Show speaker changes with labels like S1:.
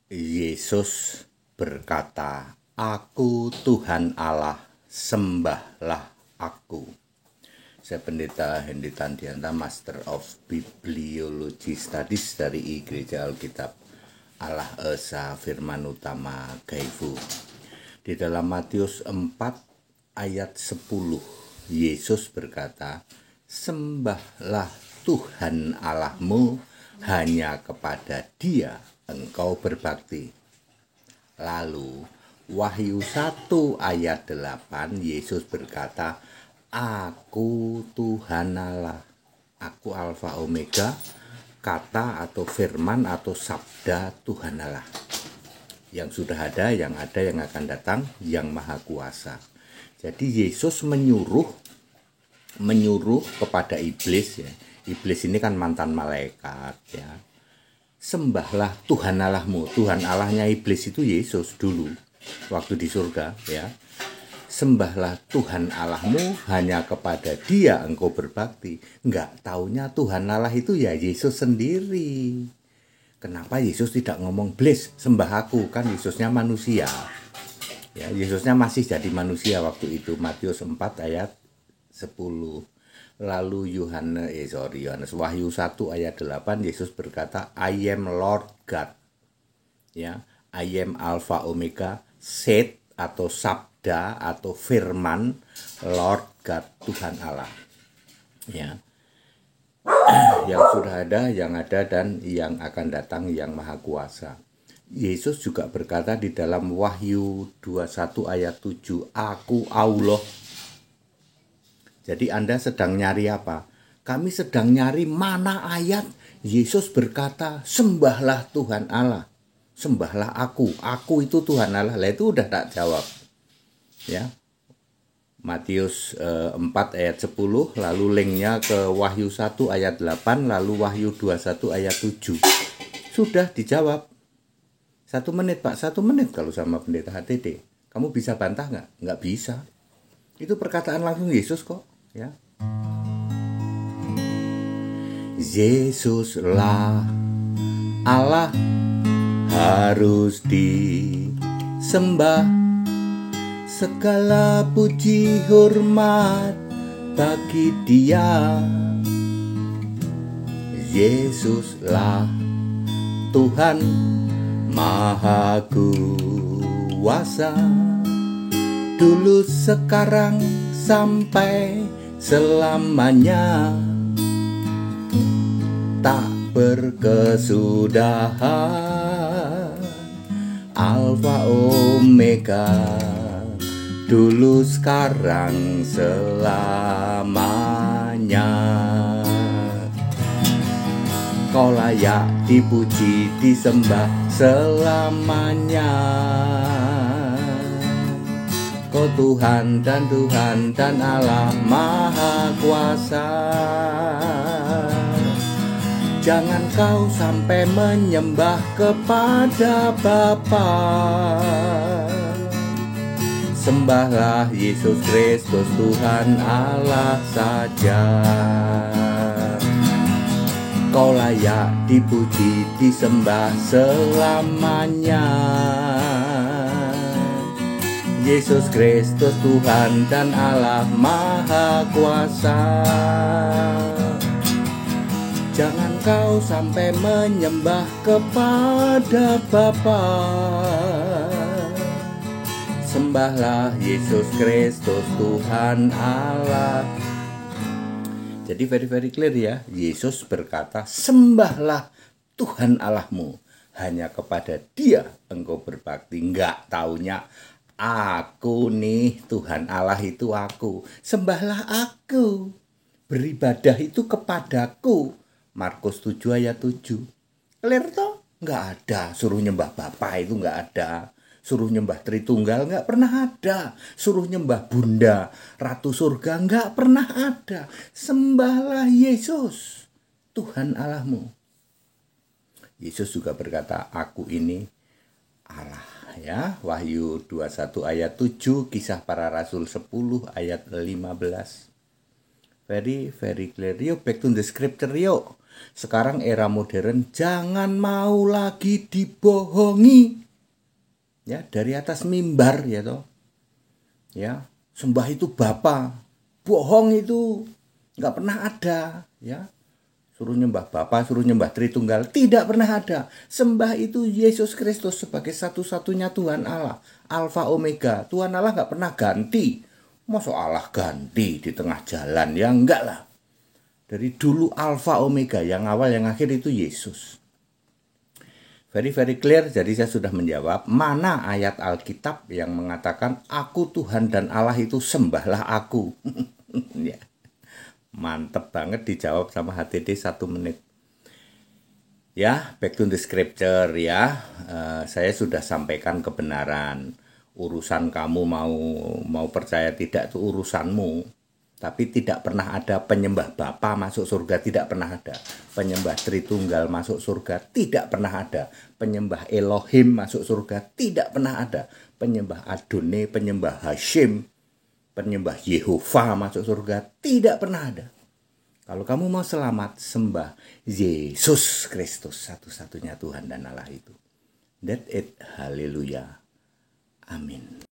S1: Yesus berkata, "Aku Tuhan Allah, sembahlah aku." Saya Pendeta Hendy Tandianta, Master of Bibliology Studies dari Gereja Alkitab Allah Esa Firman Utama Gaifu. Di dalam Matius 4 ayat 10, Yesus berkata, "Sembahlah Tuhan Allahmu, hanya kepada Dia engkau berbakti." Lalu Wahyu 1 ayat 8, Yesus berkata, "Aku Tuhan Allah, aku Alfa Omega, kata atau firman atau sabda Tuhan Allah, yang sudah ada, yang akan datang, yang maha kuasa." Jadi Yesus menyuruh kepada iblis, ya. Iblis ini kan mantan malaikat, ya. Sembahlah Tuhan Allahmu. Tuhan Allahnya iblis itu Yesus dulu waktu di surga, ya. Sembahlah Tuhan Allahmu, hanya kepada Dia engkau berbakti. Enggak taunya Tuhan Allah itu ya Yesus sendiri. Kenapa Yesus tidak ngomong, "Blis, sembah aku"? Kan Yesusnya manusia. Ya, Yesusnya masih jadi manusia waktu itu. Matius 4 ayat 10. Lalu Yohanes Wahyu 1 ayat 8, Yesus berkata, "I am Lord God." Ya, I am Alpha Omega, said atau sabda atau firman, Lord God, Tuhan Allah. Ya. Yang sudah ada, yang ada, dan yang akan datang, yang maha kuasa. Yesus juga berkata di dalam Wahyu 21 ayat 7, "Aku Allah." Jadi Anda sedang nyari apa? Kami sedang nyari mana ayat Yesus berkata, "Sembahlah Tuhan Allah, sembahlah aku itu Tuhan Allah." Lah itu udah tak jawab. Ya. Matius 4 ayat 10, lalu linknya ke Wahyu 1 ayat 8, lalu Wahyu 21 ayat 7. Sudah dijawab. 1 menit Pak, 1 menit kalau sama Pendeta HTD. Kamu bisa bantah nggak? Nggak bisa. Itu perkataan langsung Yesus kok, ya. Yesuslah Allah, harus disembah. Segala puji hormat bagi Dia. Yesuslah Tuhan Maha Kuasa, dulu, sekarang, sampai selamanya, tak berkesudahan. Alfa Omega, dulu, sekarang, selamanya. Kau layak dipuji, disembah selamanya. Kau Tuhan dan Allah Maha Kuasa. Jangan kau sampai menyembah kepada Bapa. Sembahlah Yesus Kristus, Tuhan Allah saja. Kau layak dipuji, disembah selamanya. Yesus Kristus, Tuhan dan Allah Maha Kuasa. Jangan kau sampai menyembah kepada Bapa. Sembahlah Yesus Kristus, Tuhan Allah. Jadi very clear, ya. Yesus berkata, "Sembahlah Tuhan Allahmu, hanya kepada Dia engkau berbakti." Enggak taunya aku nih, Tuhan Allah itu aku. Sembahlah aku. Beribadah itu kepadaku. Markus 7 ayat 7. Clear toh? Enggak ada suruh nyembah Bapa, itu enggak ada. Suruh nyembah Tritunggal nggak pernah ada. Suruh nyembah Bunda Ratu Surga nggak pernah ada. Sembahlah Yesus, Tuhan Allahmu. Yesus juga berkata, "Aku ini Allah." Ya, Wahyu 21 ayat 7, Kisah Para Rasul 10 ayat 15. Very clear. Yuk, back to the scripture yuk. Sekarang era modern, jangan mau lagi dibohongi. Ya, dari atas mimbar ya toh. Ya, sembah itu Bapa. Bohong itu nggak pernah ada, ya. Suruh nyembah Bapa, suruh nyembah Tritunggal, tidak pernah ada. Sembah itu Yesus Kristus sebagai satu-satunya Tuhan Allah, Alfa Omega. Tuhan Allah nggak pernah ganti. Masa Allah ganti di tengah jalan? Ya enggak lah. Dari dulu Alfa Omega, yang awal yang akhir itu Yesus. Very clear, jadi saya sudah menjawab. Mana ayat Alkitab yang mengatakan aku Tuhan dan Allah itu sembahlah aku? Ya. Mantep banget dijawab sama HTD 1 menit. Ya, back to the scripture ya. Saya sudah sampaikan kebenaran. Urusan kamu mau percaya tidak itu urusanmu. Tapi tidak pernah ada penyembah Bapa masuk surga, tidak pernah ada. Penyembah Tritunggal masuk surga, tidak pernah ada. Penyembah Elohim masuk surga, tidak pernah ada. Penyembah Adonai, penyembah Hashim, penyembah Yehova masuk surga, tidak pernah ada. Kalau kamu mau selamat, sembah Yesus Kristus, satu-satunya Tuhan dan Allah itu. That's it. Haleluya. Amin.